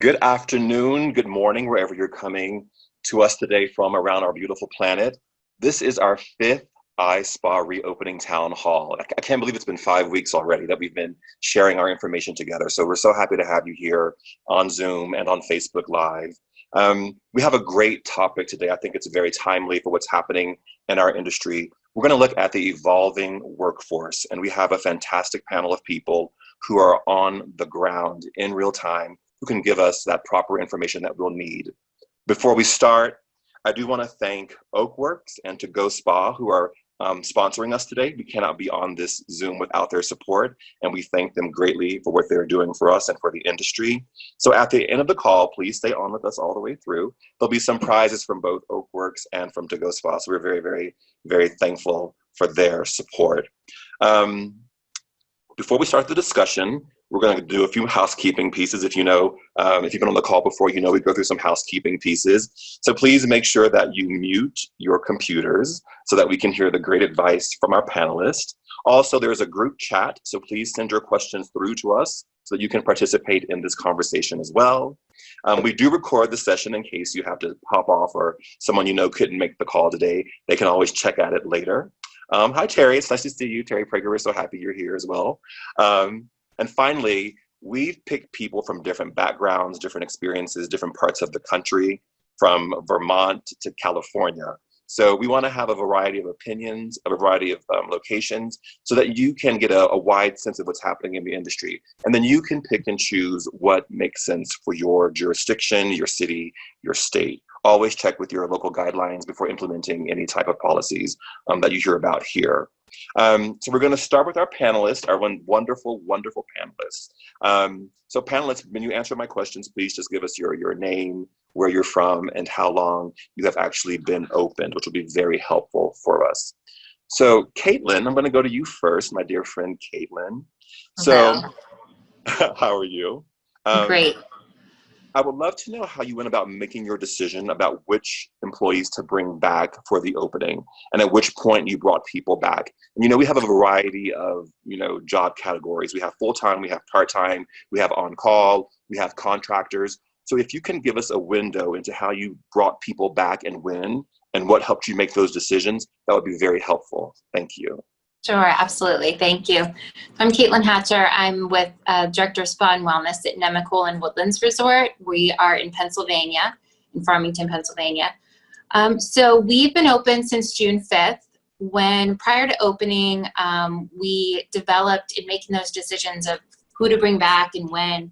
Good afternoon, good morning, wherever you're coming to us today from around our beautiful planet. This is our fifth ISPA reopening town hall. I can't believe it's been 5 weeks already that we've been sharing our information together. So we're so happy to have you here on Zoom and on Facebook Live. We have a great topic today. I think it's very timely for what's happening in our industry. We're going to look at the evolving workforce, and we have a fantastic panel of people who are on the ground in real time who can give us that proper information that we'll need. Before we start, I do want to thank Oakworks and To Go Spa who are sponsoring us today. We cannot be on this Zoom without their support, and we thank them greatly for what they're doing for us and for the industry. So at the end of the call, please stay on with us all the way through. There'll be some prizes from both Oakworks and from To Go Spa, so we're very, very, very thankful for their support. Before we start the discussion, we're going to do a few housekeeping pieces. If you've been on the call before, you know we go through some housekeeping pieces. So please make sure that you mute your computers so that we can hear the great advice from our panelists. Also, there's a group chat, so please send your questions through to us so that you can participate in this conversation as well. We do record the session in case you have to hop off or someone you know couldn't make the call today. They can always check at it later. Hi, Terry. It's nice to see you. Terry Prager, we're so happy you're here as well. And finally, we've picked people from different backgrounds, different experiences, different parts of the country, from Vermont to California. So we want to have a variety of opinions, a variety of locations, so that you can get a wide sense of what's happening in the industry. And then you can pick and choose what makes sense for your jurisdiction, your city, your state. Always check with your local guidelines before implementing any type of policies that you hear about here. So we're going to start with our panelists, our wonderful, wonderful panelists. So panelists, when you answer my questions, please just give us your name, where you're from, and how long you have actually been opened, which will be very helpful for us. So Caitlin, I'm going to go to you first, my dear friend Caitlin. So how are you? Great. I would love to know how you went about making your decision about which employees to bring back for the opening, and at which point you brought people back. And, we have a variety of, job categories. We have full-time, we have part-time, we have on-call, we have contractors. So if you can give us a window into how you brought people back and when, and what helped you make those decisions, that would be very helpful. Thank you. Sure, absolutely. Thank you. I'm Caitlin Hatcher. I'm with Director of Spa and Wellness at Nemacolin and Woodlands Resort. We are in Pennsylvania, in Farmington, Pennsylvania. So we've been open since June 5th. When prior to opening, we developed, in making those decisions of who to bring back and when,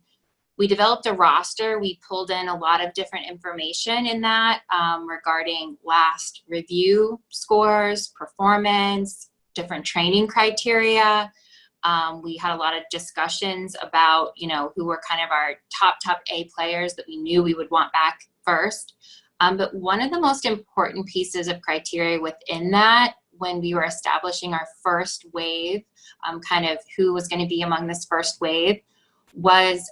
we developed a roster. We pulled in a lot of different information in that regarding last review scores, performance, different training criteria. We had a lot of discussions about, who were kind of our top A players that we knew we would want back first. But one of the most important pieces of criteria within that, when we were establishing our first wave, kind of who was going to be among this first wave, was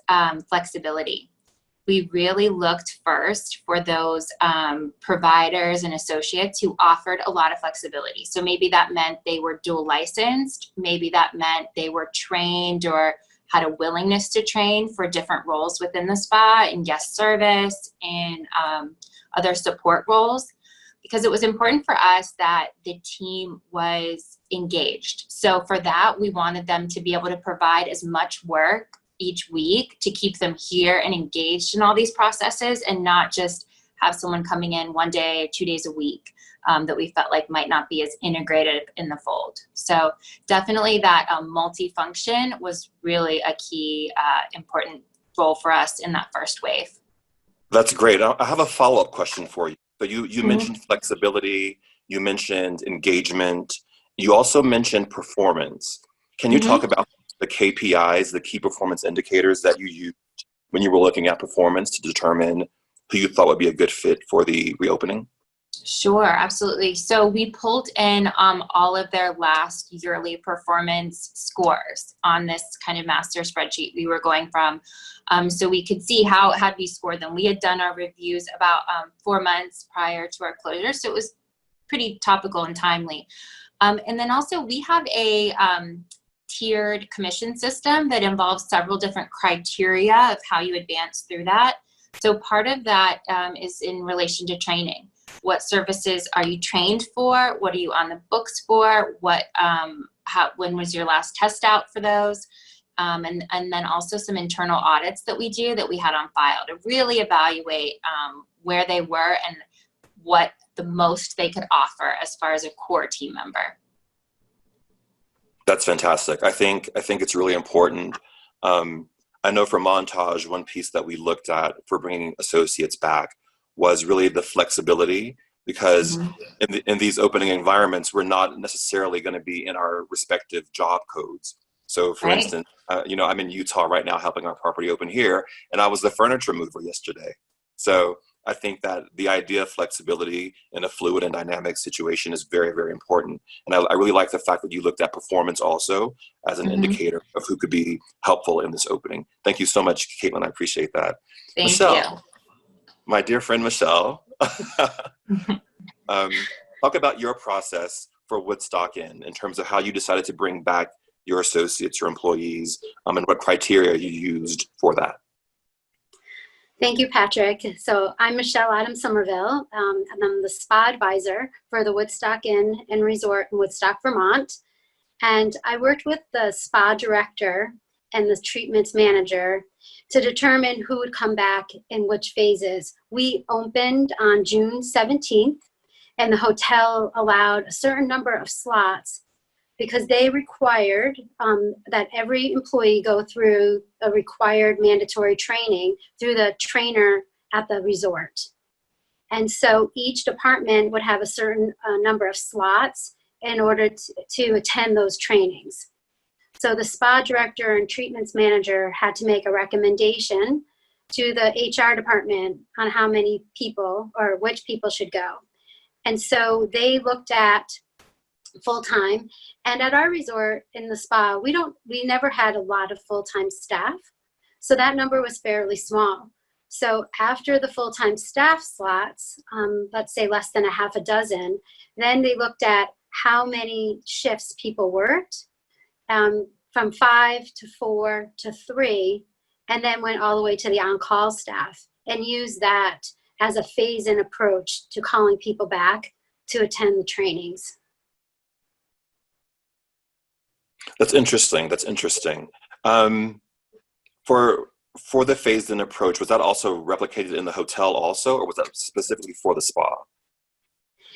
flexibility. We really looked first for those providers and associates who offered a lot of flexibility. So maybe that meant they were dual licensed, maybe that meant they were trained or had a willingness to train for different roles within the spa, in guest service, in other support roles, because it was important for us that the team was engaged. So for that, we wanted them to be able to provide as much work each week to keep them here and engaged in all these processes, and not just have someone coming in 1 day, 2 days a week that we felt like might not be as integrated in the fold. So definitely that multifunction was really a key important role for us in that first wave. That's great. I have a follow-up question for you. So you mentioned flexibility, you mentioned engagement, you also mentioned performance. Can you talk about the KPIs, the key performance indicators that you used when you were looking at performance to determine who you thought would be a good fit for the reopening? Sure, absolutely. So we pulled in all of their last yearly performance scores on this kind of master spreadsheet we were going from, so we could see how had we scored them. We had done our reviews about 4 months prior to our closure, so it was pretty topical and timely. And then also we have a tiered commission system that involves several different criteria of how you advance through that. So part of that is in relation to training. What services are you trained for? What are you on the books for? When was your last test out for those? And then also some internal audits that we do that we had on file to really evaluate where they were and what the most they could offer as far as a core team member. That's fantastic. I think it's really important. I know for Montage, one piece that we looked at for bringing associates back was really the flexibility, because in these opening environments, we're not necessarily going to be in our respective job codes. So for instance, I'm in Utah right now helping our property open here, and I was the furniture mover yesterday. So I think that the idea of flexibility in a fluid and dynamic situation is very, very important. And I really like the fact that you looked at performance also as an indicator of who could be helpful in this opening. Thank you so much, Caitlin. I appreciate that. Thank Michelle, you. my dear friend Michelle, talk about your process for Woodstock Inn in terms of how you decided to bring back your associates, your employees, and what criteria you used for that. Thank you, Patrick. So I'm Michelle Adams Somerville, and I'm the spa advisor for the Woodstock Inn and Resort in Woodstock, Vermont. And I worked with the spa director and the treatments manager to determine who would come back in which phases. We opened on June 17th, and the hotel allowed a certain number of slots because they required that every employee go through a required mandatory training through the trainer at the resort. And so each department would have a certain number of slots in order to attend those trainings. So the spa director and treatments manager had to make a recommendation to the HR department on how many people or which people should go. And so they looked at full-time, and at our resort in the spa, we never had a lot of full-time staff, so that number was fairly small. So after the full-time staff slots, let's say less than a half a dozen, then they looked at how many shifts people worked, from 5 to 4 to 3, and then went all the way to the on-call staff, and used that as a phase-in approach to calling people back to attend the trainings. That's interesting. For the phased-in approach, was that also replicated in the hotel also, or was that specifically for the spa?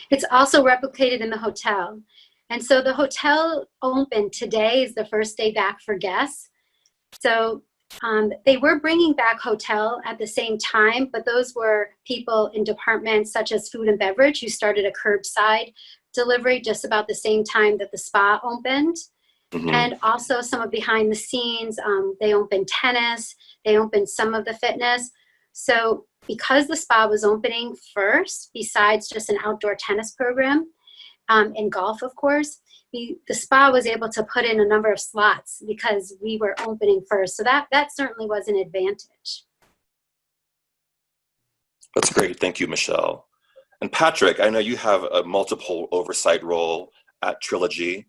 It's also replicated in the hotel. And so the hotel opened today is the first day back for guests. So they were bringing back hotel at the same time, but those were people in departments such as food and beverage who started a curbside delivery just about the same time that the spa opened. And also some of behind the scenes, they opened tennis, they opened some of the fitness. So because the spa was opening first, besides just an outdoor tennis program, and golf, of course, the spa was able to put in a number of slots because we were opening first. So that certainly was an advantage. That's great. Thank you, Michelle. And Patrick, I know you have a multiple oversight role at Trilogy.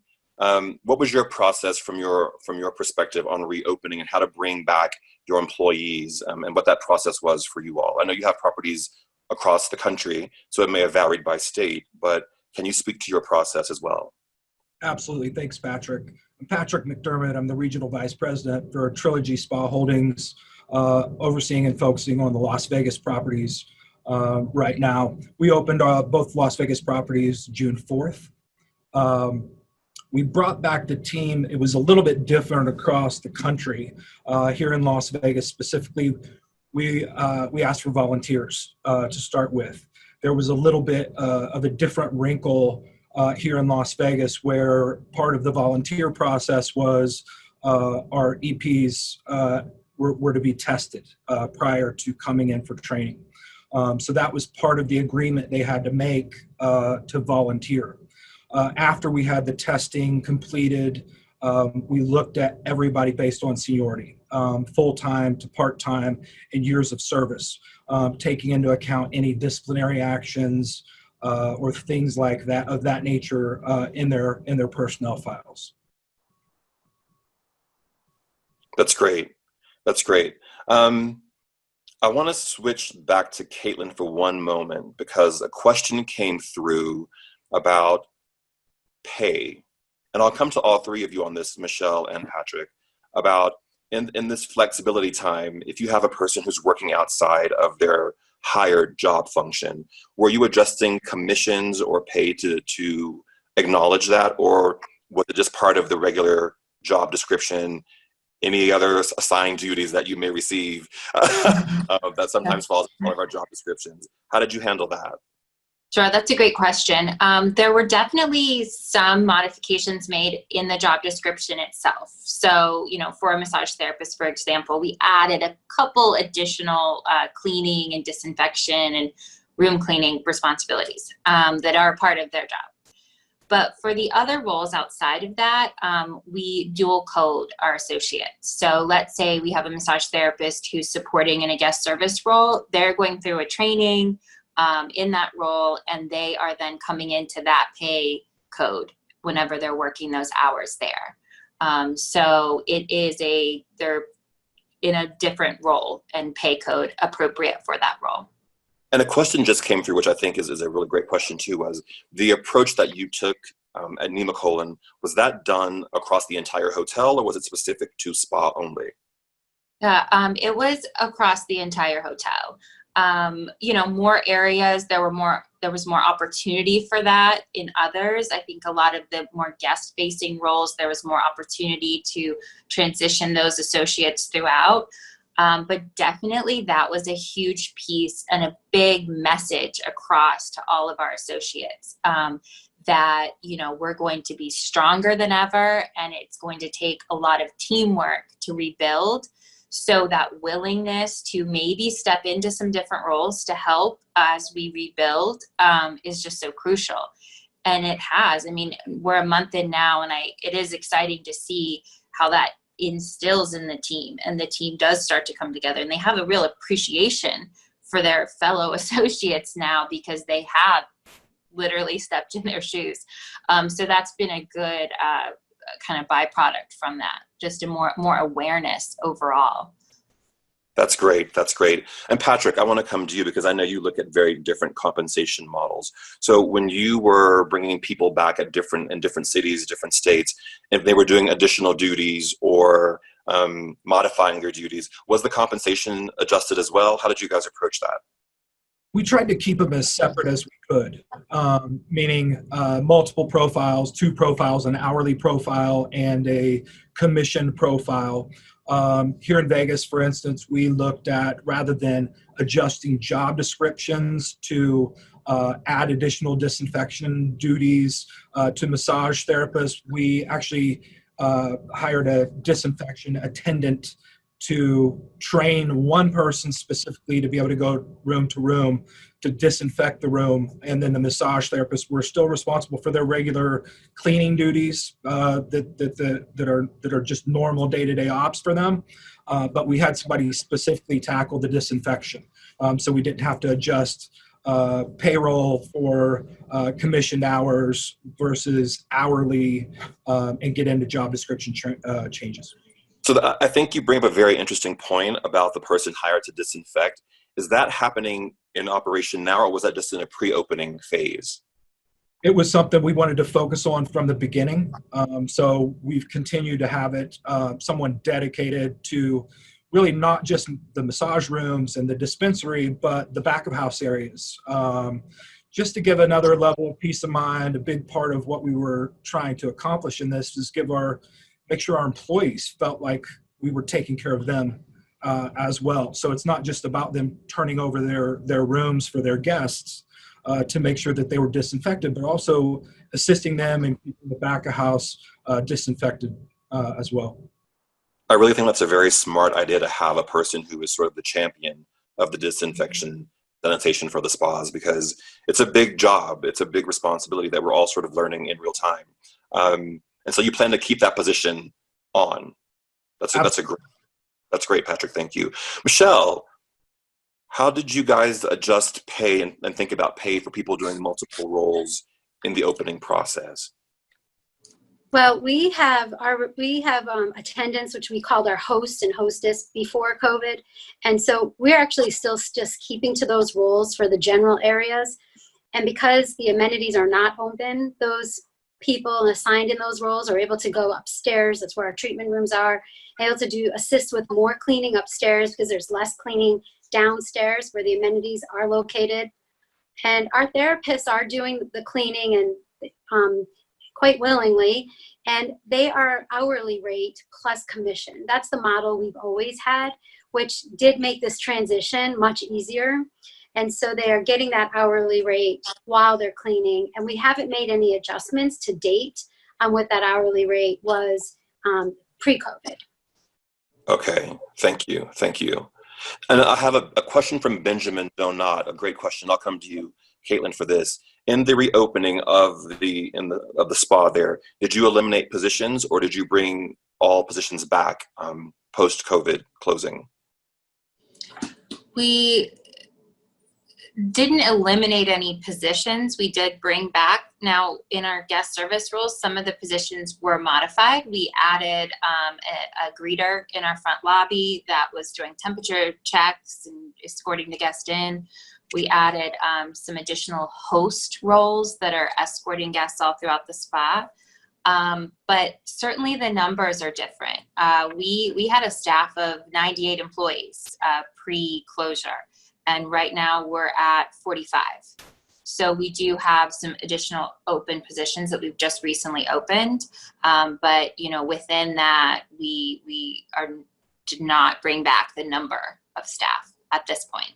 What was your process from your perspective on reopening and how to bring back your employees, and what that process was for you all? I know you have properties across the country, so it may have varied by state, but can you speak to your process as well? Absolutely. Thanks, Patrick. I'm Patrick McDermott. I'm the Regional Vice President for Trilogy Spa Holdings, overseeing and focusing on the Las Vegas properties right now. We opened both Las Vegas properties June 4th. We brought back the team. It was a little bit different across the country. Here in Las Vegas specifically, we asked for volunteers to start with. There was a little bit of a different wrinkle here in Las Vegas, where part of the volunteer process was our EPs were to be tested prior to coming in for training. So that was part of the agreement they had to make to volunteer. After we had the testing completed, we looked at everybody based on seniority, full-time to part-time and years of service, taking into account any disciplinary actions or things like that of that nature in their personnel files. That's great. That's great. I want to switch back to Caitlin for one moment because a question came through about pay. And I'll come to all three of you on this, Michelle and Patrick, about in this flexibility time, if you have a person who's working outside of their hired job function, were you adjusting commissions or pay to acknowledge that? Or was it just part of the regular job description? Any other assigned duties that you may receive that sometimes falls in one of our job descriptions? How did you handle that? Sure, that's a great question. There were definitely some modifications made in the job description itself. So, for a massage therapist, for example, we added a couple additional cleaning and disinfection and room cleaning responsibilities that are part of their job. But for the other roles outside of that, we dual code our associates. So let's say we have a massage therapist who's supporting in a guest service role. They're going through a training in that role, and they are then coming into that pay code whenever they're working those hours there. So they're in a different role and pay code appropriate for that role. And a question just came through, which I think is a really great question too, was the approach that you took at Nemacolin, was that done across the entire hotel or was it specific to spa only? Yeah, it was across the entire hotel. More areas, there was more opportunity for that in others. I think a lot of the more guest facing roles, there was more opportunity to transition those associates throughout. But definitely that was a huge piece and a big message across to all of our associates, that, we're going to be stronger than ever, and it's going to take a lot of teamwork to rebuild. So that willingness to maybe step into some different roles to help as we rebuild is just so crucial. And it has. I mean, we're a month in now, and it is exciting to see how that instills in the team, and the team does start to come together, and they have a real appreciation for their fellow associates now because they have literally stepped in their shoes. So that's been a good kind of byproduct from that, just a more awareness overall. That's great. That's great. And Patrick, I want to come to you because I know you look at very different compensation models. So when you were bringing people back in different cities, different states, if they were doing additional duties or modifying their duties, was the compensation adjusted as well? How did you guys approach that? We tried to keep them as separate as we could, meaning multiple profiles, 2 profiles, an hourly profile and a commission profile. Here in Vegas, for instance, we looked at, rather than adjusting job descriptions to add additional disinfection duties to massage therapists, we actually hired a disinfection attendant to train one person specifically to be able to go room to room to disinfect the room. And then the massage therapists were still responsible for their regular cleaning duties that are just normal day-to-day ops for them. But we had somebody specifically tackle the disinfection. So we didn't have to adjust payroll for commissioned hours versus hourly and get into job description changes. So I think you bring up a very interesting point about the person hired to disinfect. Is that happening in operation now, or was that just in a pre-opening phase? It was something we wanted to focus on from the beginning. So we've continued to have it someone dedicated to really not just the massage rooms and the dispensary, but the back of house areas. Just to give another level of peace of mind. A big part of what we were trying to accomplish in this is make sure our employees felt like we were taking care of them as well. So it's not just about them turning over their rooms for their guests to make sure that they were disinfected, but also assisting them in keeping the back of house disinfected as well. I really think that's a very smart idea to have a person who is sort of the champion of the disinfection sanitation for the spas, because it's a big job. It's a big responsibility that we're all sort of learning in real time. And so you plan to keep that position on. That's great, Patrick. Thank you. Michelle, how did you guys adjust pay and think about pay for people doing multiple roles in the opening process? Well, we have attendants, which we called our host and hostess before COVID. And so we're actually still just keeping to those roles for the general areas. And because the amenities are not open, those people assigned in those roles are able to go upstairs. That's where our treatment rooms are. Able to assist with more cleaning upstairs because there's less cleaning downstairs where the amenities are located. And our therapists are doing the cleaning and quite willingly, and they are hourly rate plus commission. That's the model we've always had, which did make this transition much easier. And so they are getting that hourly rate while they're cleaning, and we haven't made any adjustments to date on what that hourly rate was pre-COVID. Okay, thank you, thank you. And I have a question from Benjamin Donat, a great question. I'll come to you, Caitlin, for this. In the reopening of the spa there, did you eliminate positions or did you bring all positions back post-COVID closing? We didn't eliminate any positions. We did bring back. Now, in our guest service roles, some of the positions were modified. We added a greeter in our front lobby that was doing temperature checks and escorting the guest in. We added some additional host roles that are escorting guests all throughout the spa. But certainly the numbers are different. We had a staff of 98 employees pre-closure, and right now we're at 45. So we do have some additional open positions that we've just recently opened. But within that, we did not bring back the number of staff at this point.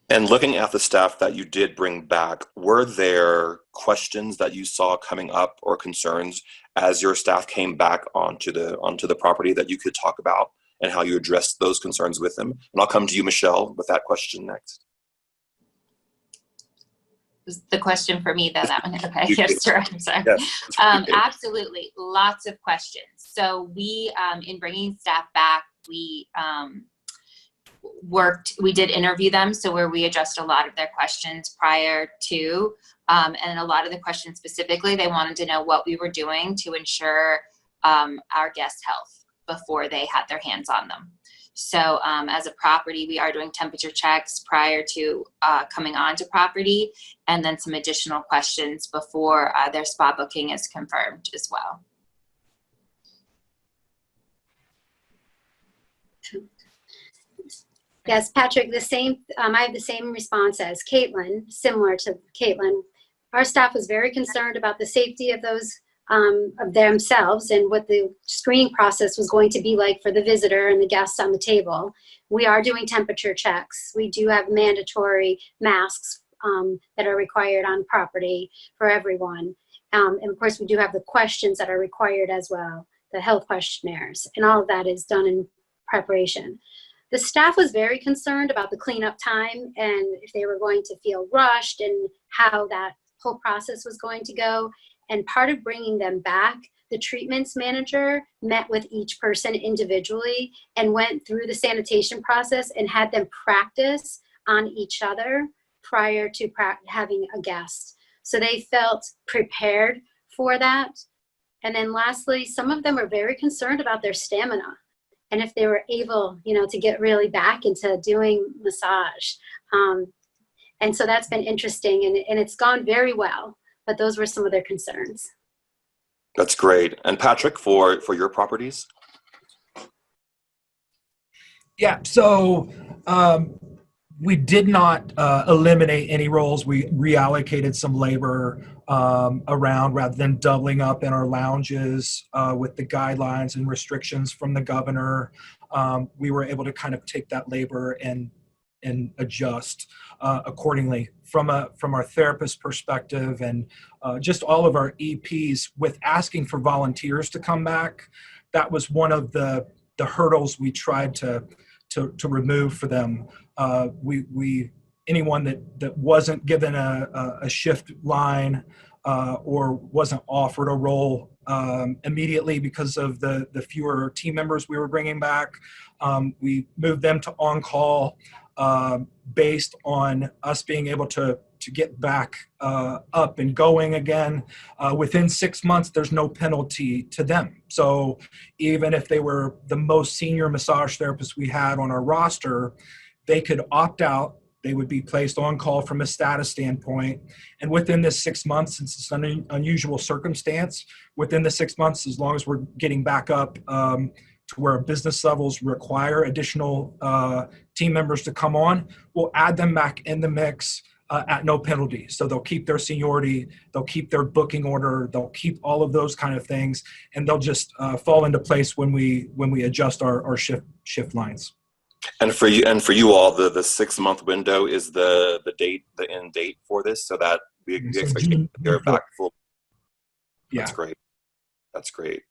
And looking at the staff that you did bring back, were there questions that you saw coming up or concerns as your staff came back onto the property that you could talk about and how you addressed those concerns with them? And I'll come to you, Michelle, with that question next. Was the question for me, though, that one? Okay, yes, sir. I'm sorry. Yes, absolutely, lots of questions. So we, in bringing staff back, we did interview them, so where we addressed a lot of their questions prior to, and a lot of the questions specifically, they wanted to know what we were doing to ensure our guest health before they had their hands on them. So as a property, we are doing temperature checks prior to coming onto property, and then some additional questions before their spa booking is confirmed as well. Yes, Patrick, I have the same response as Caitlin, similar to Caitlin. Our staff was very concerned about the safety of those, of themselves and what the screening process was going to be like for the visitor and the guests on the table. We are doing temperature checks. We do have mandatory masks that are required on property for everyone. And of course, we do have the questions that are required as well, the health questionnaires, and all of that is done in preparation. The staff was very concerned about the cleanup time and if they were going to feel rushed and how that whole process was going to go. And part of bringing them back, the treatments manager met with each person individually and went through the sanitation process and had them practice on each other prior to having a guest. So they felt prepared for that. And then lastly, some of them were very concerned about their stamina and if they were able, to get really back into doing massage. And so that's been interesting and it's gone very well, but those were some of their concerns. That's great. And Patrick, for your properties? Yeah, so we did not eliminate any roles. We reallocated some labor around rather than doubling up in our lounges with the guidelines and restrictions from the governor. We were able to kind of take that labor and adjust accordingly from our therapist perspective and just all of our EPs with asking for volunteers to come back. That was one of the hurdles we tried to remove for them. Anyone that wasn't given a shift line or wasn't offered a role immediately because of the fewer team members we were bringing back, we moved them to on-call based on us being able to to get back up and going again. Within 6 months, there's no penalty to them. So even if they were the most senior massage therapists we had on our roster, they could opt out. They would be placed on call from a status standpoint. And within this 6 months, since it's an unusual circumstance, within the 6 months, as long as we're getting back up to where business levels require additional team members to come on, we'll add them back in the mix at no penalty. So they'll keep their seniority, they'll keep their booking order, they'll keep all of those kind of things, and they'll just fall into place when we adjust our shift lines. And for you all, the 6 month window is the end date for this, so that we expect you're back full. Yeah. That's great.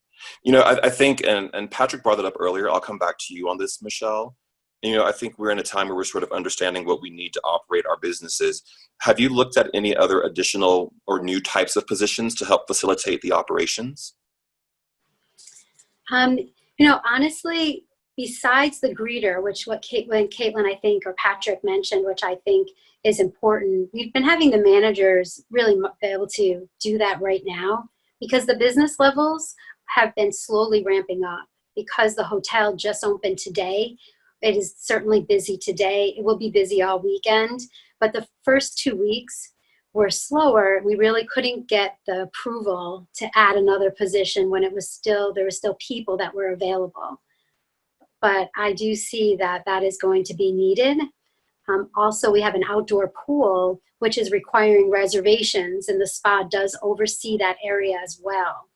You know, I think, and Patrick brought it up earlier, I'll come back to you on this, Michelle. You know, I think we're in a time where we're sort of understanding what we need to operate our businesses. Have you looked at any other additional or new types of positions to help facilitate the operations? You know, honestly, besides the greeter, what Caitlin, I think, or Patrick mentioned, which I think is important, we've been having the managers really be able to do that right now, because the business levels have been slowly ramping up. Because the hotel just opened today, it is certainly busy today. It will be busy all weekend, but the first 2 weeks were slower. We really couldn't get the approval to add another position when there were still people that were available. But I do see that is going to be needed. Also, we have an outdoor pool, which is requiring reservations, and the spa does oversee that area as well.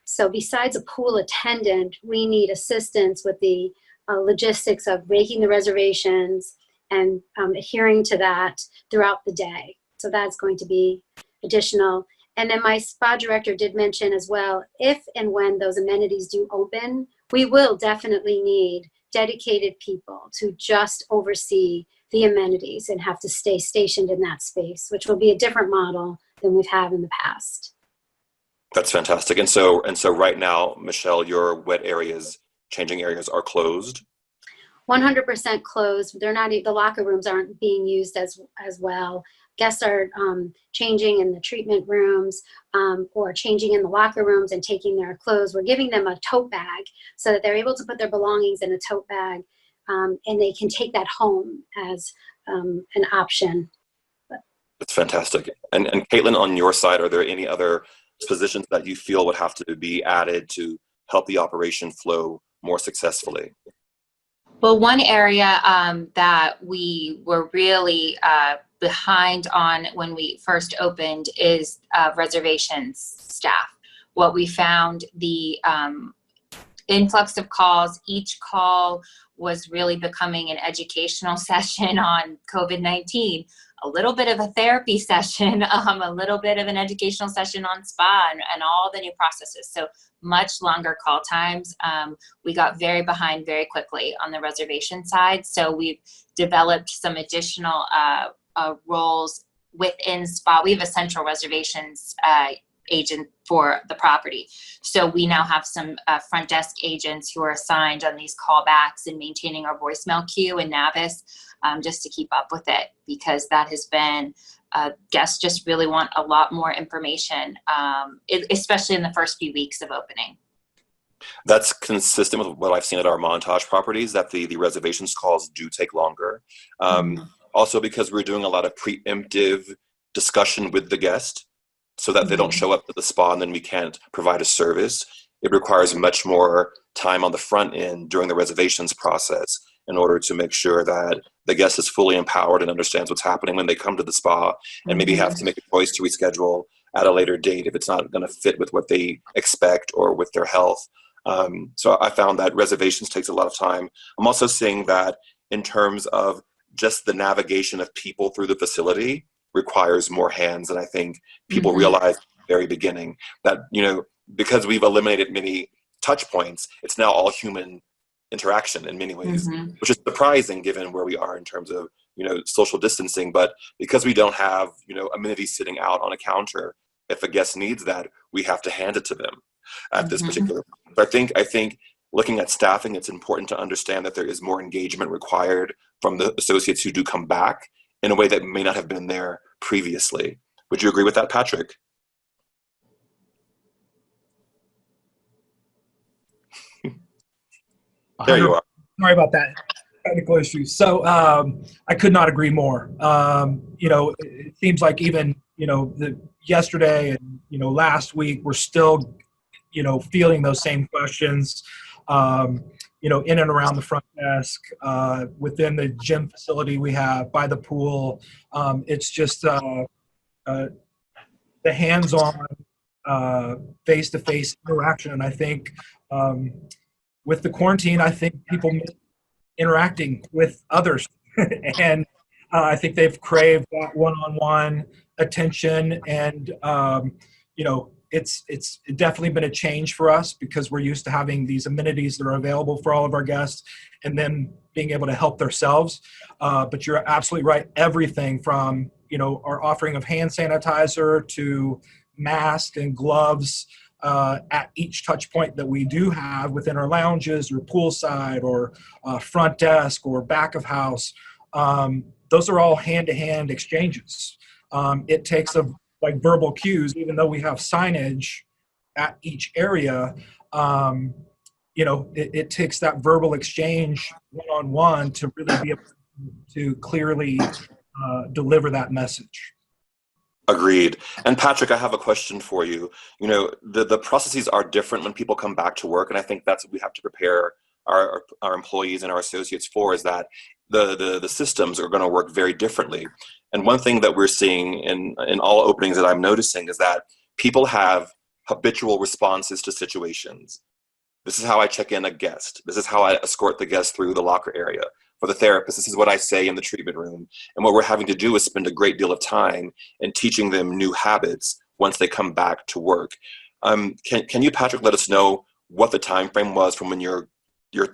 So besides a pool attendant, we need assistance with the logistics of making the reservations and adhering to that throughout the day. So that's going to be additional. And then my spa director did mention as well, if and when those amenities do open, we will definitely need dedicated people to just oversee the amenities and have to stay stationed in that space, which will be a different model than we've had in the past. That's fantastic. And so right now, Michelle, your wet areas, changing areas are closed? 100% closed. They're not, the locker rooms aren't being used as well. Guests are changing in the treatment rooms or changing in the locker rooms and taking their clothes. We're giving them a tote bag so that they're able to put their belongings in a tote bag and they can take that home as an option. That's fantastic. And Caitlin, on your side, are there any other positions that you feel would have to be added to help the operation flow more successfully? Well, one area that we were really behind on when we first opened is reservations staff. What we found, the influx of calls, each call was really becoming an educational session on COVID-19, a little bit of a therapy session, a little bit of an educational session on spa and all the new processes. So much longer call times. We got very behind very quickly on the reservation side. So we've developed some additional roles within spa. We have a central reservations agent for the property. So we now have some front desk agents who are assigned on these callbacks and maintaining our voicemail queue and Navis just to keep up with it, because that has been, guests just really want a lot more information, especially in the first few weeks of opening. That's consistent with what I've seen at our Montage properties, that the reservations calls do take longer. Also because we're doing a lot of preemptive discussion with the guest so that they don't show up at the spa and then we can't provide a service. It requires much more time on the front end during the reservations process in order to make sure that the guest is fully empowered and understands what's happening when they come to the spa, and maybe have to make a choice to reschedule at a later date if it's not going to fit with what they expect or with their health. So I found that reservations takes a lot of time. I'm also seeing that in terms of just the navigation of people through the facility requires more hands than I think people realize at the very beginning. That, you know, because we've eliminated many touch points, it's now all human interaction in many ways, which is surprising given where we are in terms of, you know, social distancing. But because we don't have, you know, amenities sitting out on a counter, if a guest needs that, we have to hand it to them at this particular point. But I think looking at staffing, it's important to understand that there is more engagement required from the associates who do come back in a way that may not have been there previously. Would you agree with that, Patrick? There you are. Sorry about that technical issues. So I could not agree more. It seems like even yesterday and last week we're still feeling those same questions. In and around the front desk, within the gym facility we have by the pool. It's just the hands-on, face-to-face interaction. And I think with the quarantine, I think people miss interacting with others. And I think they've craved that one-on-one attention. And, it's definitely been a change for us because we're used to having these amenities that are available for all of our guests and then being able to help themselves. But you're absolutely right. Everything from, our offering of hand sanitizer to masks and gloves at each touch point that we do have within our lounges or poolside or front desk or back of house. Those are all hand-to-hand exchanges. It takes like verbal cues, even though we have signage at each area. It takes that verbal exchange one-on-one to really be able to clearly deliver that message. Agreed. And Patrick, I have a question for you. The processes are different when people come back to work, and I think that's what we have to prepare our employees and our associates for, is that the systems are going to work very differently. And one thing that we're seeing in all openings that I'm noticing is that people have habitual responses to situations. This is how I check in a guest. This is how I escort the guest through the locker area. For the therapist, this is what I say in the treatment room. And what we're having to do is spend a great deal of time in teaching them new habits once they come back to work. Can you, Patrick, let us know what the time frame was from when your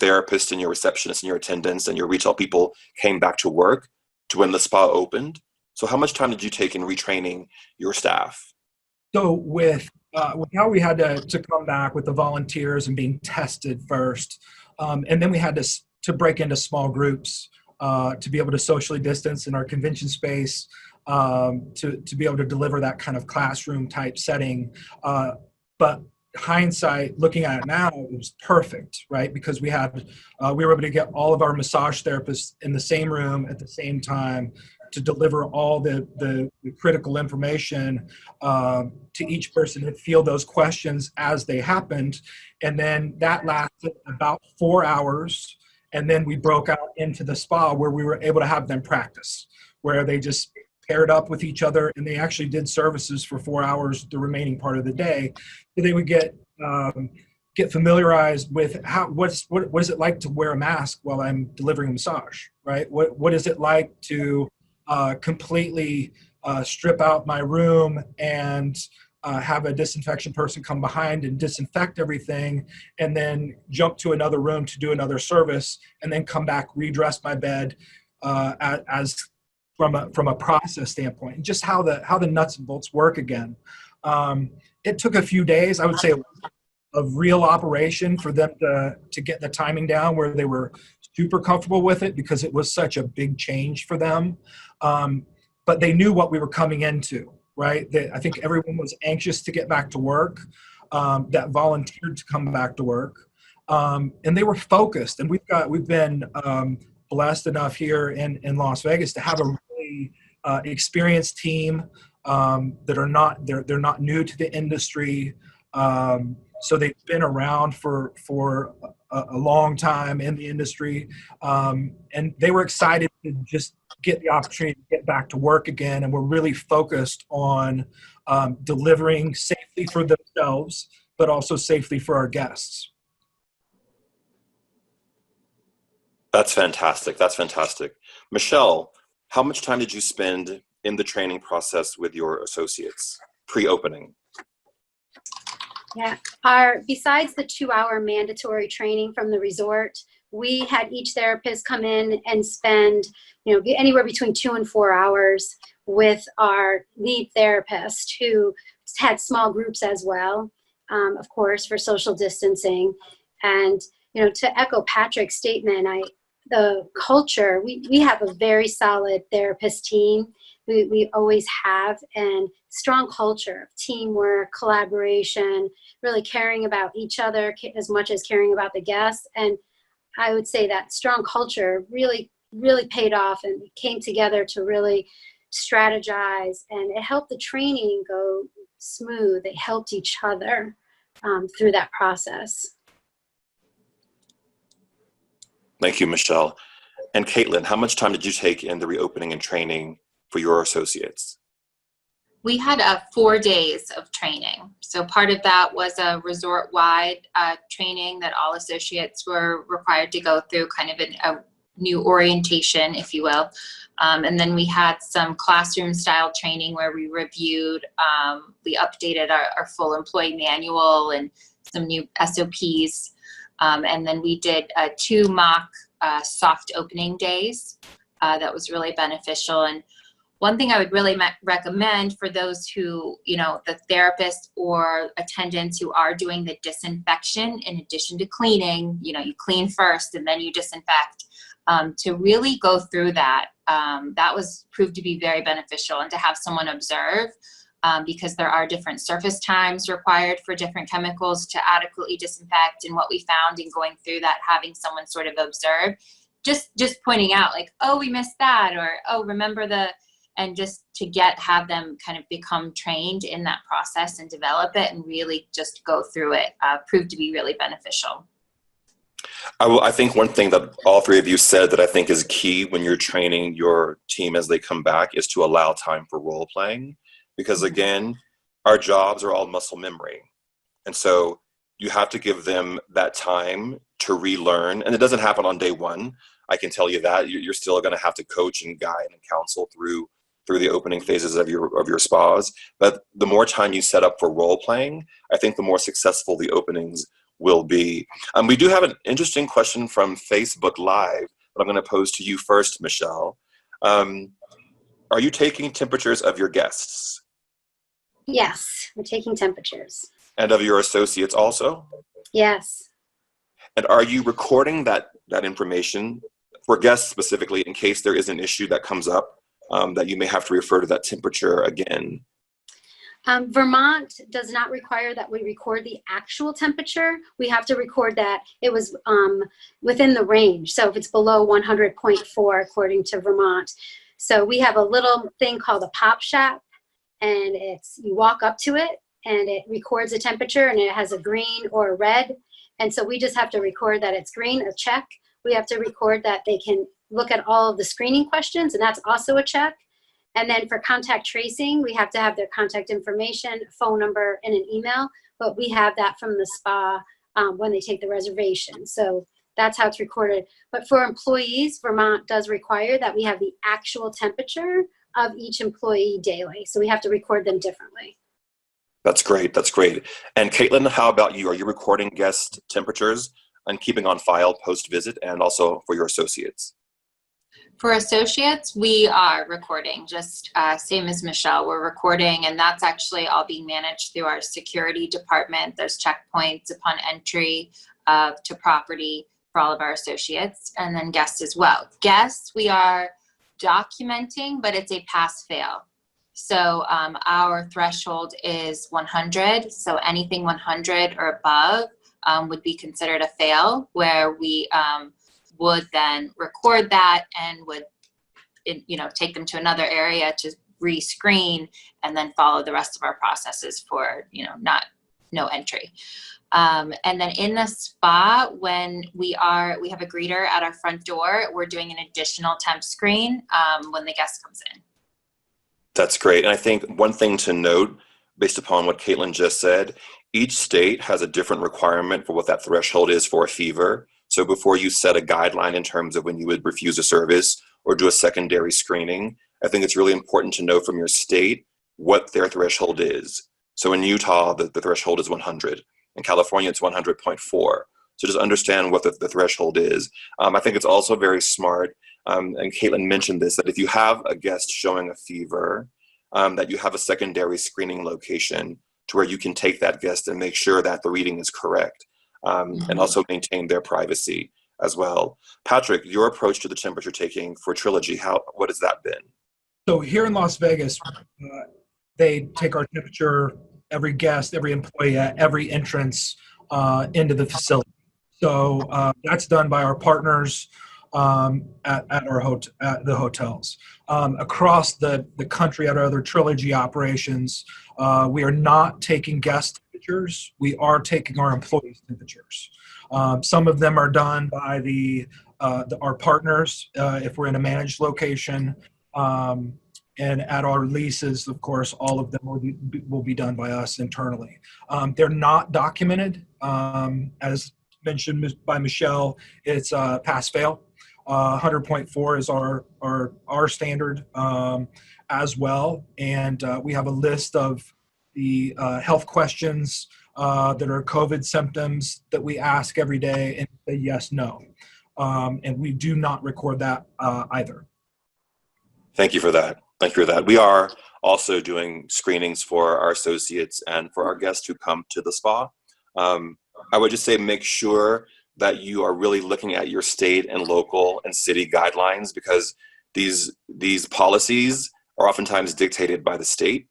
therapist and your receptionist and your attendants and your retail people came back to work to when the spa opened? So how much time did you take in retraining your staff? So with how we had to come back with the volunteers and being tested first, and then we had to break into small groups to be able to socially distance in our convention space, to be able to deliver that kind of classroom type setting. But hindsight, looking at it now, it was perfect, right? Because we were able to get all of our massage therapists in the same room at the same time to deliver all the critical information to each person and field those questions as they happened. And then that lasted about 4 hours. And then we broke out into the spa where we were able to have them practice, where they just paired up with each other and they actually did services for 4 hours the remaining part of the day. So they would get familiarized with what is it like to wear a mask while I'm delivering a massage, right? What is it like to completely strip out my room and have a disinfection person come behind and disinfect everything, and then jump to another room to do another service, and then come back, redress my bed as from a process standpoint, and just how the nuts and bolts work again. It took a few days, I would say, of real operation for them to get the timing down where they were super comfortable with it, because it was such a big change for them. But they knew what we were coming into, right? I think everyone was anxious to get back to work, that volunteered to come back to work. And they were focused. And we've been blessed enough here in Las Vegas to have a really experienced team that are they're not new to the industry. So they've been around for a long time in the industry, and they were excited to just get the opportunity to get back to work again. And we're really focused on delivering safely for themselves, but also safely for our guests. That's fantastic. That's fantastic. Michelle, how much time did you spend in the training process with your associates pre-opening? Yeah, besides the 2-hour mandatory training from the resort, we had each therapist come in and spend, anywhere between 2 and 4 hours with our lead therapist, who had small groups as well, of course, for social distancing. And, to echo Patrick's statement, the culture, we have a very solid therapist team. We always have, and strong culture of teamwork, collaboration, really caring about each other as much as caring about the guests. And I would say that strong culture really, really paid off, and we came together to really strategize, and it helped the training go smooth. They helped each other through that process. Thank you, Michelle. And Caitlin, how much time did you take in the reopening and training for your associates? We had 4 days of training. So part of that was a resort-wide training that all associates were required to go through, kind of a new orientation, if you will. And then we had some classroom-style training where we reviewed, we updated our full employee manual and some new SOPs. And then we did 2 mock soft opening days. That was really beneficial. And one thing I would really recommend for those who, the therapists or attendants who are doing the disinfection in addition to cleaning, you clean first and then you disinfect, to really go through that. That was proved to be very beneficial, and to have someone observe, because there are different surface times required for different chemicals to adequately disinfect. And what we found in going through that, having someone sort of observe, just pointing out like, oh, we missed that, or, oh, remember and just to have them kind of become trained in that process and develop it and really just go through it, proved to be really beneficial. I think one thing that all 3 of you said that I think is key when you're training your team as they come back is to allow time for role playing, because again, our jobs are all muscle memory. And so you have to give them that time to relearn, and it doesn't happen on day 1. I can tell you that. You're still going to have to coach and guide and counsel through the opening phases of your spas. But the more time you set up for role playing, I think the more successful the openings will be. We do have an interesting question from Facebook Live that I'm going to pose to you first, Michelle. Are you taking temperatures of your guests? Yes, we're taking temperatures. And of your associates also? Yes. And are you recording that information for guests specifically in case there is an issue that comes up that you may have to refer to that temperature again? Vermont does not require that we record the actual temperature. We have to record that it was within the range. So if it's below 100.4 according to Vermont. So we have a little thing called a pop shop, and you walk up to it and it records a temperature, and it has a green or a red. And so we just have to record that it's green, a check. We have to record that they can look at all of the screening questions, and that's also a check. And then for contact tracing, we have to have their contact information, phone number, and an email. But we have that from the spa when they take the reservation. So that's how it's recorded. But for employees, Vermont does require that we have the actual temperature of each employee daily. So we have to record them differently. That's great. That's great. And Caitlin, how about you? Are you recording guest temperatures and keeping on file post-visit, and also for your associates? For associates, we are recording, just same as Michelle, we're recording, and that's actually all being managed through our security department. There's checkpoints upon entry to property for all of our associates, and then guests as well. Guests, we are documenting, but it's a pass-fail. So our threshold is 100, so anything 100 or above would be considered a fail, where we would then record that and would, take them to another area to re-screen, and then follow the rest of our processes for, no entry. And then in the spa, when we have a greeter at our front door, we're doing an additional temp screen when the guest comes in. That's great. And I think one thing to note, based upon what Caitlin just said, each state has a different requirement for what that threshold is for a fever. So before you set a guideline in terms of when you would refuse a service or do a secondary screening, I think it's really important to know from your state what their threshold is. So in Utah, the threshold is 100. In California, it's 100.4. So just understand what the threshold is. I think it's also very smart, and Caitlin mentioned this, that if you have a guest showing a fever, that you have a secondary screening location to where you can take that guest and make sure that the reading is correct, and also maintain their privacy. as well. Patrick, your approach to the temperature taking for Trilogy, what has that been? So here in Las Vegas, they take our temperature, every guest, every employee at every entrance into the facility. So that's done by our partners at the hotels. Across the country at our other Trilogy operations, we are not taking guest temperatures. We are taking our employees' temperatures. Some of them are done by our partners if we're in a managed location. And at our leases, of course, all of them will be done by us internally. They're not documented. As mentioned by Michelle, it's pass-fail. 100.4 is our standard as well. And we have a list of the health questions that are COVID symptoms that we ask every day and say yes, no. And we do not record that either. Thank you for that. Thank you for that. We are also doing screenings for our associates and for our guests who come to the spa. I would just say make sure that you are really looking at your state and local and city guidelines, because these policies are oftentimes dictated by the state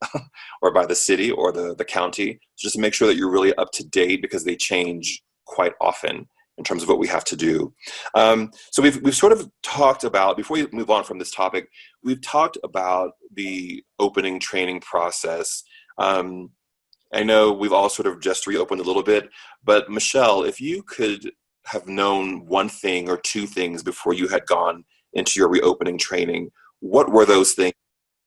or by the city or the county. So just make sure that you're really up to date, because they change quite often in terms of what we have to do. So we've sort of talked about, before we move on from this topic, we've talked about the opening training process. I know we've all sort of just reopened a little bit, but Michelle, if you could have known one thing or two things before you had gone into your reopening training, what were those things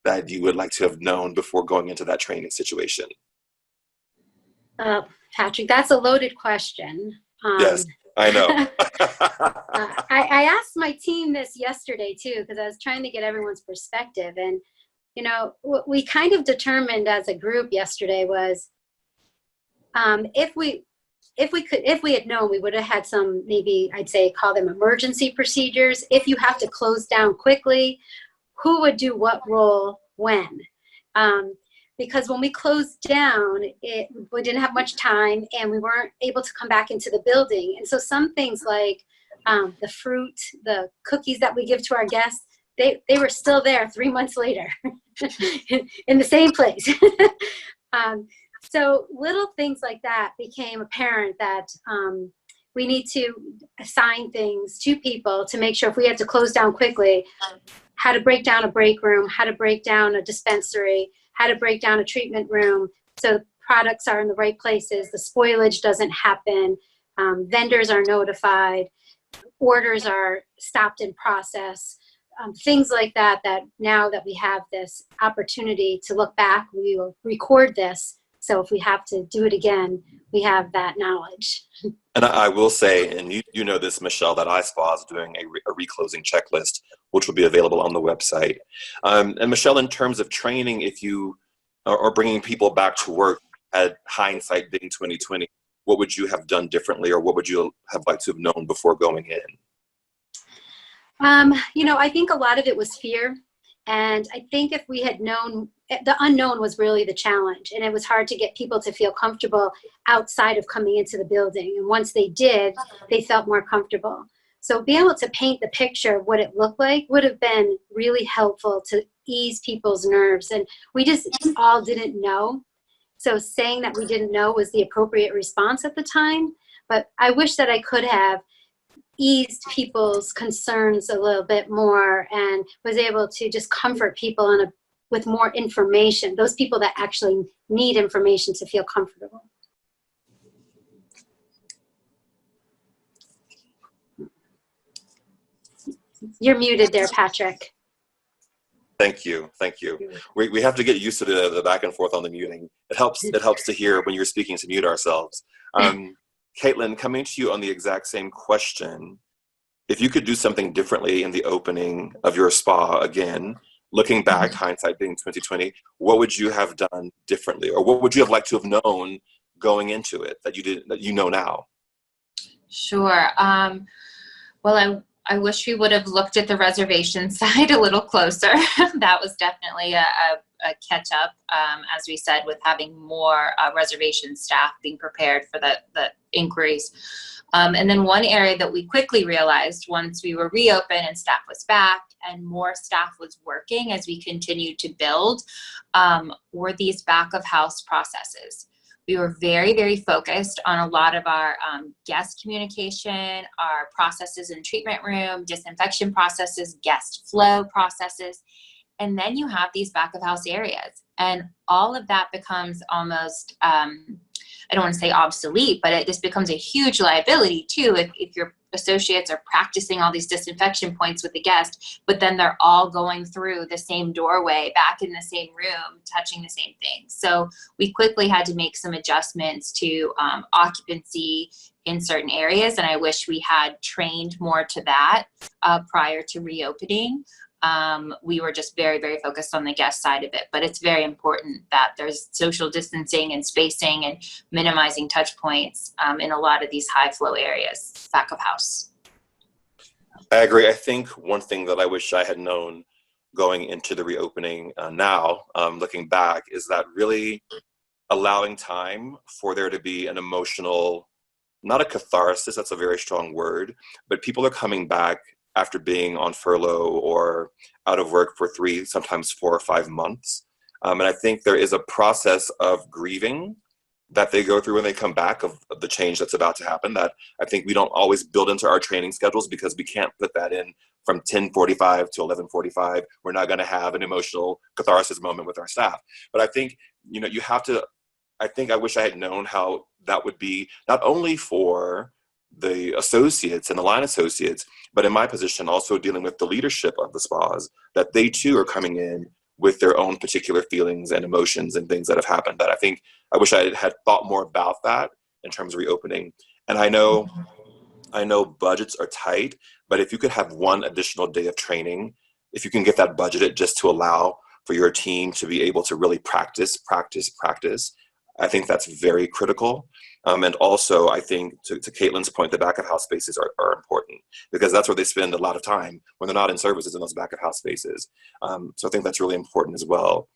that you would like to have known before going into that training situation? Patrick, that's a loaded question. Yes, I know. I asked my team this yesterday too, because I was trying to get everyone's perspective. And, you know, what we kind of determined as a group yesterday was if we had known, we would have had some, maybe I'd say call them emergency procedures. If you have to close down quickly, who would do what role when? Because when we closed down, we didn't have much time and we weren't able to come back into the building. And so some things like the fruit, the cookies that we give to our guests, they were still there 3 months later in the same place. So little things like that became apparent that we need to assign things to people to make sure if we had to close down quickly, how to break down a break room, how to break down a dispensary, how to break down a treatment room so products are in the right places, the spoilage doesn't happen, vendors are notified, orders are stopped in process, things like that, that now that we have this opportunity to look back, we will record this. So if we have to do it again, we have that knowledge. And I will say, and you know this, Michelle, that ISPA is doing a reclosing checklist, which will be available on the website. And Michelle, in terms of training, if you are bringing people back to work at hindsight being 2020, what would you have done differently, or what would you have liked to have known before going in? You know, I think a lot of it was fear. And I think if we had known, the unknown was really the challenge. And it was hard to get people to feel comfortable outside of coming into the building. And once they did, they felt more comfortable. So being able to paint the picture of what it looked like would have been really helpful to ease people's nerves. And we just all didn't know. So saying that we didn't know was the appropriate response at the time. But I wish that I could have eased people's concerns a little bit more and was able to just comfort people with more information, those people that actually need information to feel comfortable. You're muted there, Patrick. Thank you. Thank you. We have to get used to the back and forth on the muting. It helps to hear when you're speaking to mute ourselves. Caitlin, coming to you on the exact same question, if you could do something differently in the opening of your spa again, looking back, hindsight being 2020, what would you have done differently, or what would you have liked to have known going into it that you know now? Sure. Well, I wish we would have looked at the reservation side a little closer. That was definitely a catch up, as we said, with having more reservation staff being prepared for the inquiries. And then one area that we quickly realized once we were reopened and staff was back and more staff was working as we continued to build, were these back of house processes. We were very, very focused on a lot of our guest communication, our processes in treatment room, disinfection processes, guest flow processes. And then you have these back of house areas. And all of that becomes almost, I don't want to say obsolete, but it just becomes a huge liability too if your associates are practicing all these disinfection points with the guest, but then they're all going through the same doorway, back in the same room, touching the same thing. So we quickly had to make some adjustments to occupancy in certain areas, and I wish we had trained more to that prior to reopening. We were just very, very focused on the guest side of it, but it's very important that there's social distancing and spacing and minimizing touch points in a lot of these high flow areas, back of house. I agree. I think one thing that I wish I had known going into the reopening now, looking back, is that really allowing time for there to be an emotional, not a catharsis, that's a very strong word, but people are coming back after being on furlough or out of work for 3, sometimes 4 or 5 months. And I think there is a process of grieving that they go through when they come back of the change that's about to happen that I think we don't always build into our training schedules because we can't put that in from 10:45 to 11:45. We're not going to have an emotional catharsis moment with our staff. But I think, you have to, I think I wish I had known how that would be not only for the associates and the line associates, but in my position also dealing with the leadership of the spas, that they too are coming in with their own particular feelings and emotions and things that have happened that I wish I had thought more about that in terms of reopening. And I know budgets are tight, but if you could have one additional day of training, if you can get that budgeted just to allow for your team to be able to really practice, I think that's very critical. And also, I think, to Caitlin's point, the back of house spaces are important because that's where they spend a lot of time when they're not in services in those back of house spaces. So I think that's really important as well.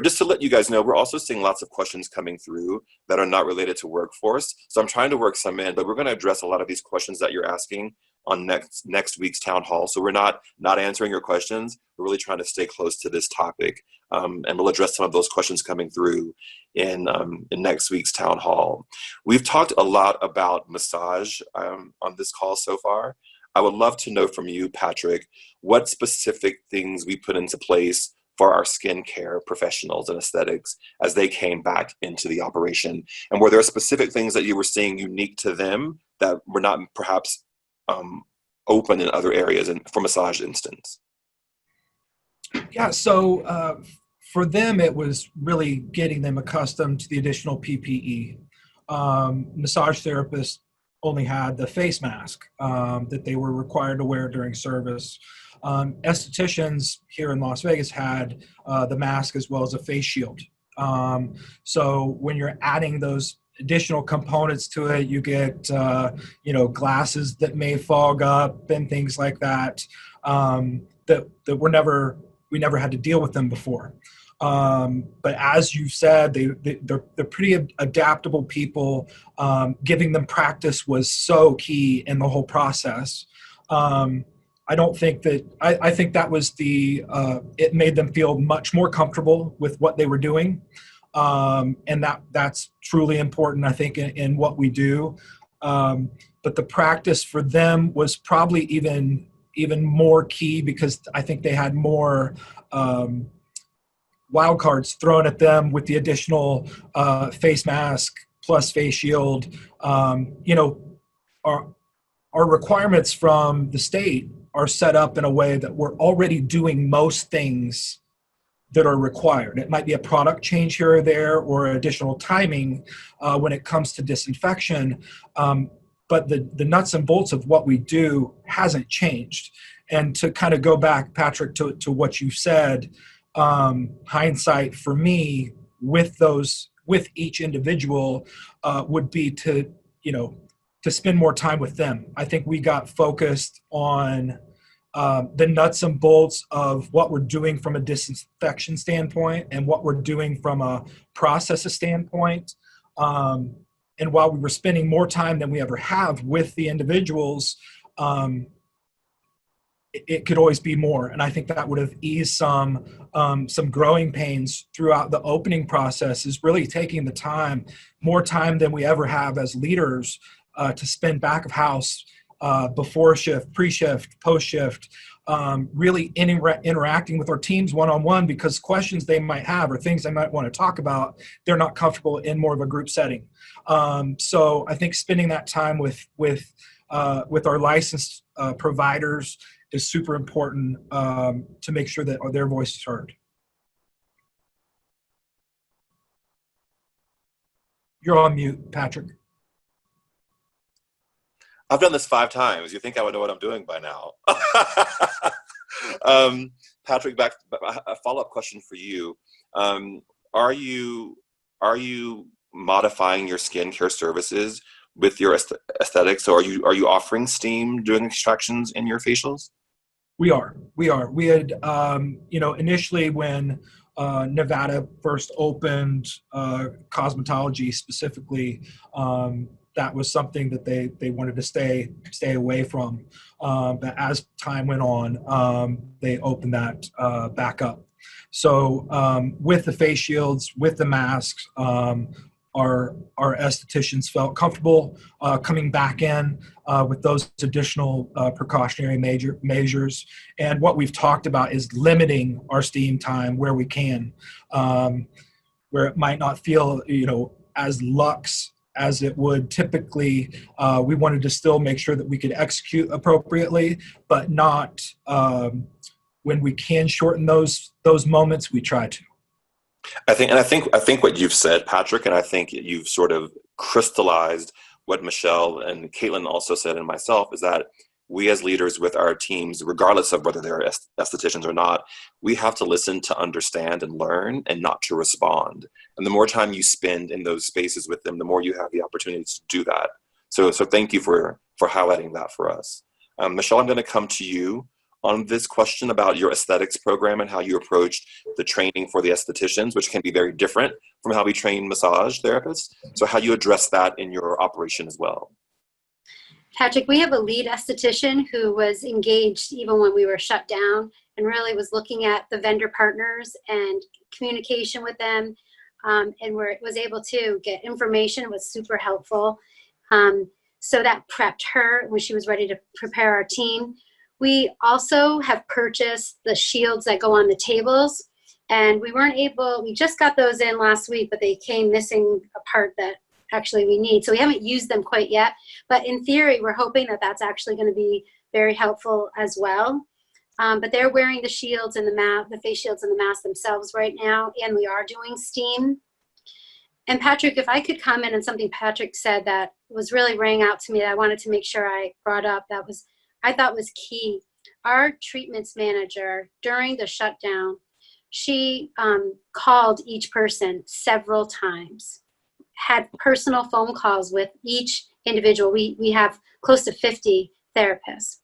Just to let you guys know, we're also seeing lots of questions coming through that are not related to workforce. So I'm trying to work some in, but we're going to address a lot of these questions that you're asking on next week's town hall. So we're not answering your questions. We're really trying to stay close to this topic. And we'll address some of those questions coming through in next week's town hall. We've talked a lot about massage on this call so far. I would love to know from you, Patrick, what specific things we put into place for our skincare professionals and aesthetics as they came back into the operation. And were there specific things that you were seeing unique to them that were not perhaps open in other areas, and for massage instance? Yeah, so for them, it was really getting them accustomed to the additional PPE. Massage therapists only had the face mask that they were required to wear during service. Estheticians here in Las Vegas had the mask as well as a face shield. So when you're adding those additional components to it, you get glasses that may fog up and things like that that we never had to deal with them before. But as you said, they're pretty adaptable people. Giving them practice was so key in the whole process. I think that was it made them feel much more comfortable with what they were doing. And that's truly important, I think, in what we do. But the practice for them was probably even more key because I think they had more wild cards thrown at them with the additional face mask plus face shield. Our requirements from the state are set up in a way that we're already doing most things that are required. It might be a product change here or there or additional timing when it comes to disinfection, but the nuts and bolts of what we do hasn't changed. And to kind of go back, Patrick, to what you said, hindsight for me with each individual would be to spend more time with them. I think we got focused on the nuts and bolts of what we're doing from a disinfection standpoint and what we're doing from a process standpoint. And while we were spending more time than we ever have with the individuals, it could always be more. And I think that would have eased some growing pains throughout the opening process, is really taking the time, more time than we ever have as leaders, to spend back of house, before shift, pre-shift, post-shift, really interacting with our teams one-on-one, because questions they might have or things they might want to talk about, they're not comfortable in more of a group setting. So I think spending that time with our licensed providers is super important, to make sure that their voice is heard. You're on mute, Patrick. I've done this 5 times. You think I would know what I'm doing by now. Patrick, back a follow-up question for you. Are you modifying your skincare services with your aesthetics? So are you offering steam doing extractions in your facials? We are. We had, initially when Nevada first opened cosmetology specifically, that was something that they wanted to stay away from. But as time went on, they opened that back up. So with the face shields, with the masks, our estheticians felt comfortable coming back in with those additional precautionary measures. And what we've talked about is limiting our steam time where we can, where it might not feel, as luxe as it would typically. We wanted to still make sure that we could execute appropriately, but not, when we can shorten those moments, we try to. I think what you've said, Patrick, and I think you've sort of crystallized what Michelle and Caitlin also said, and myself, is that we as leaders with our teams, regardless of whether they're estheticians or not, we have to listen to understand and learn, and not to respond. And the more time you spend in those spaces with them, the more you have the opportunity to do that. So thank you for highlighting that for us. Michelle, I'm going to come to you on this question about your aesthetics program and how you approached the training for the estheticians, which can be very different from how we train massage therapists. So how you address that in your operation as well. Patrick, we have a lead esthetician who was engaged even when we were shut down, and really was looking at the vendor partners and communication with them, and was able to get information. It was super helpful. So that prepped her when she was ready to prepare our team. We also have purchased the shields that go on the tables, and we just got those in last week, but they came missing a part that actually we need. So we haven't used them quite yet, but in theory, we're hoping that that's actually going to be very helpful as well. But they're wearing the shields and the face shields and the mask themselves right now, and we are doing steam. And Patrick, if I could comment on something Patrick said that was really rang out to me that I wanted to make sure I brought up, I thought was key. Our treatments manager during the shutdown, she called each person several times, had personal phone calls with each individual. We have close to 50 therapists.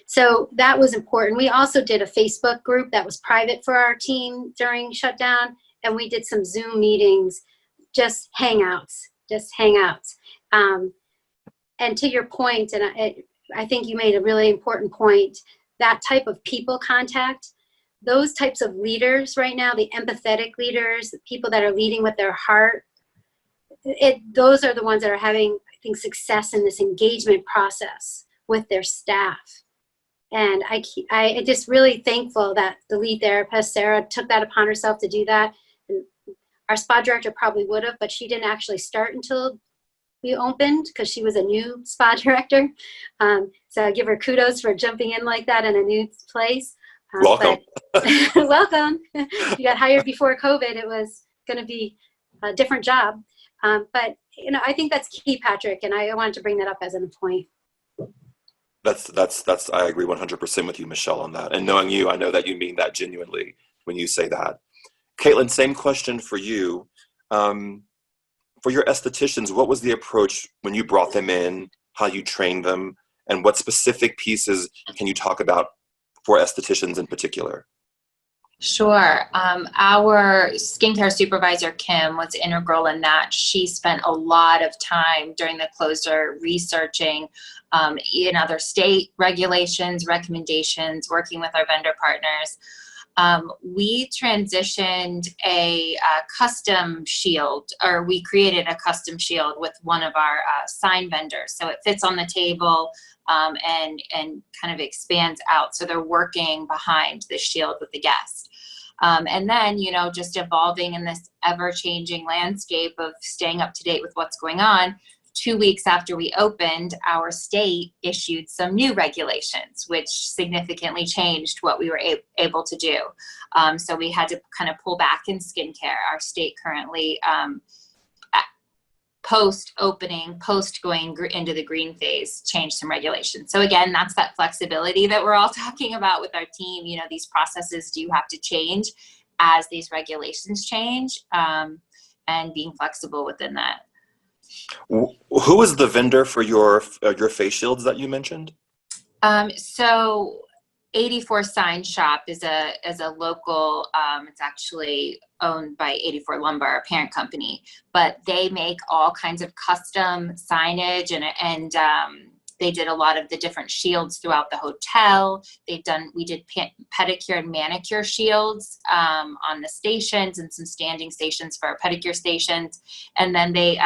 So that was important. We also did a Facebook group that was private for our team during shutdown, and we did some Zoom meetings, just hangouts. And to your point, and I think you made a really important point, that type of people contact, those types of leaders right now, the empathetic leaders, the people that are leading with their heart, those are the ones that are having, I think, success in this engagement process with their staff. And I just really thankful that the lead therapist, Sarah, took that upon herself to do that. And our spa director probably would have, but she didn't actually start until we opened because she was a new spa director. So I give her kudos for jumping in like that in a new place. Welcome. Welcome. You got hired before COVID. It was going to be a different job. But, I think that's key, Patrick, and I wanted to bring that up as a point. That's I agree 100% with you, Michelle, on that. And knowing you, I know that you mean that genuinely when you say that. Caitlin, same question for you. For your estheticians, what was the approach when you brought them in, how you trained them, and what specific pieces can you talk about for estheticians in particular? Sure. Our skincare supervisor, Kim, was integral in that. She spent a lot of time during the closure researching in other state regulations, recommendations, working with our vendor partners. We transitioned a custom shield, or we created a custom shield with one of our sign vendors. So it fits on the table and kind of expands out. So they're working behind the shield with the guest. And then, you know, just evolving in this ever-changing landscape of staying up to date with what's going on. 2 weeks after we opened, our state issued some new regulations, which significantly changed what we were able to do. So we had to kind of pull back in skincare. Our state currently, post-opening, post-going into the green phase, changed some regulations. So again, that's that flexibility that we're all talking about with our team. You know, these processes do have to change as these regulations change, and being flexible within that. Who is the vendor for your face shields that you mentioned? So 84 Sign Shop is a local, it's actually owned by 84 Lumber, a parent company, but they make all kinds of custom signage and they did a lot of the different shields throughout the hotel. We did pedicure and manicure shields on the stations and some standing stations for our pedicure stations. And then they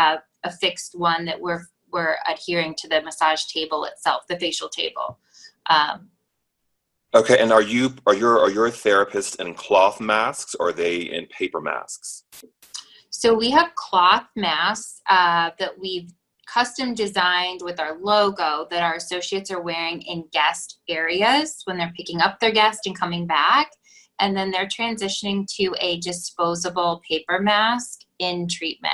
affixed one that we're adhering to the massage table itself, the facial table. Okay, and are your therapists in cloth masks, or are they in paper masks? So we have cloth masks that we've custom designed with our logo that our associates are wearing in guest areas when they're picking up their guest and coming back. And then they're transitioning to a disposable paper mask in treatment,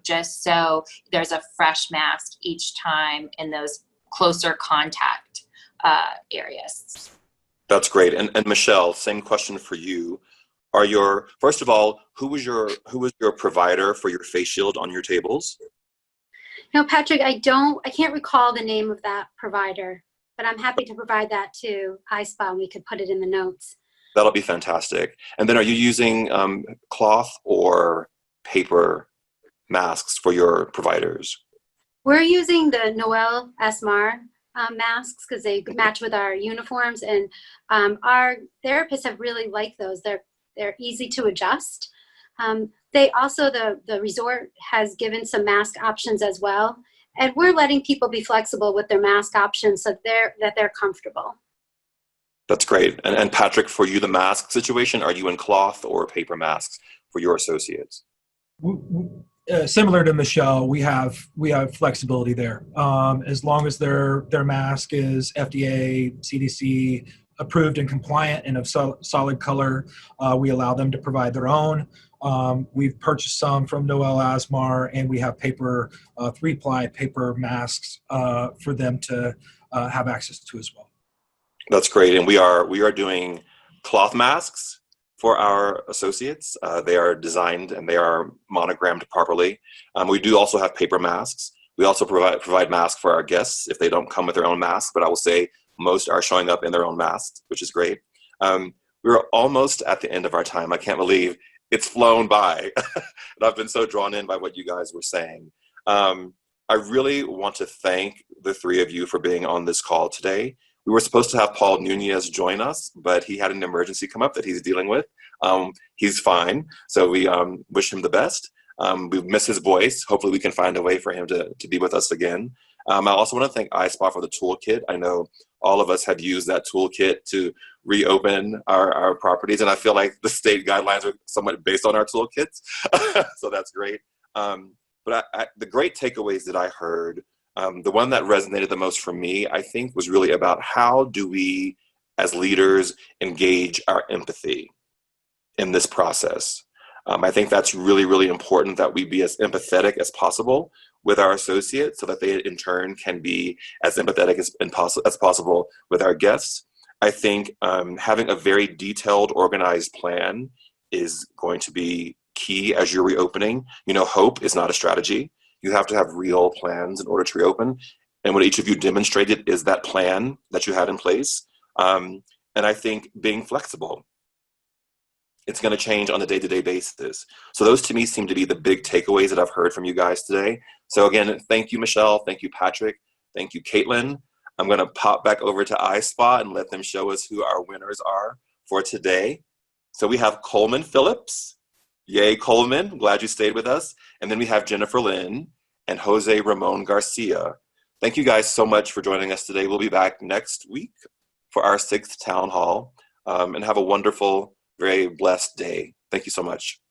just so there's a fresh mask each time in those closer contact areas. That's great. And Michelle, same question for you. First of all, who was your provider for your face shield on your tables? No, Patrick, I can't recall the name of that provider, but I'm happy to provide that to ISPA and we could put it in the notes. That'll be fantastic. And then are you using cloth or paper masks for your providers? We're using the Noel Asmar masks because they match with our uniforms, and our therapists have really liked those. They're easy to adjust. They also, the resort has given some mask options as well, and we're letting people be flexible with their mask options so that they're comfortable. That's great. And Patrick, for you, the mask situation, are you in cloth or paper masks for your associates? Similar to Michelle, we have flexibility there. As long as their mask is FDA, CDC approved and compliant and of solid color, we allow them to provide their own. We've purchased some from Noel Asmar, and we have paper 3-ply paper masks for them to have access to as well. That's great. And we are doing cloth masks for our associates. They are designed and they are monogrammed properly. We do also have paper masks. We also provide masks for our guests if they don't come with their own mask, but I will say most are showing up in their own masks, which is great. We're almost at the end of our time. I can't believe it's flown by. And I've been so drawn in by what you guys were saying. I really want to thank the three of you for being on this call today. We were supposed to have Paul Nunez join us, but he had an emergency come up that he's dealing with. He's fine, so we wish him the best. We miss his voice. Hopefully we can find a way for him to be with us again. I also want to thank ISPA for the toolkit. I know all of us have used that toolkit to reopen our properties, and I feel like the state guidelines are somewhat based on our toolkits, so that's great. But the great takeaways that I heard, the one that resonated the most for me, I think, was really about how do we, as leaders, engage our empathy in this process. I think that's really, really important that we be as empathetic as possible with our associates so that they, in turn, can be as empathetic as possible with our guests. I think having a very detailed, organized plan is going to be key as you're reopening. You know, hope is not a strategy. You have to have real plans in order to reopen. And what each of you demonstrated is that plan that you had in place. And I think being flexible. It's going to change on a day-to-day basis. So those to me seem to be the big takeaways that I've heard from you guys today. So again, thank you, Michelle. Thank you, Patrick. Thank you, Caitlin. I'm going to pop back over to ISPA and let them show us who our winners are for today. So we have Coleman Phillips. Yay, Coleman. Glad you stayed with us. And then we have Jennifer Lynn and Jose Ramon Garcia. Thank you guys so much for joining us today. We'll be back next week for our 6th town hall. And have a wonderful, very blessed day. Thank you so much.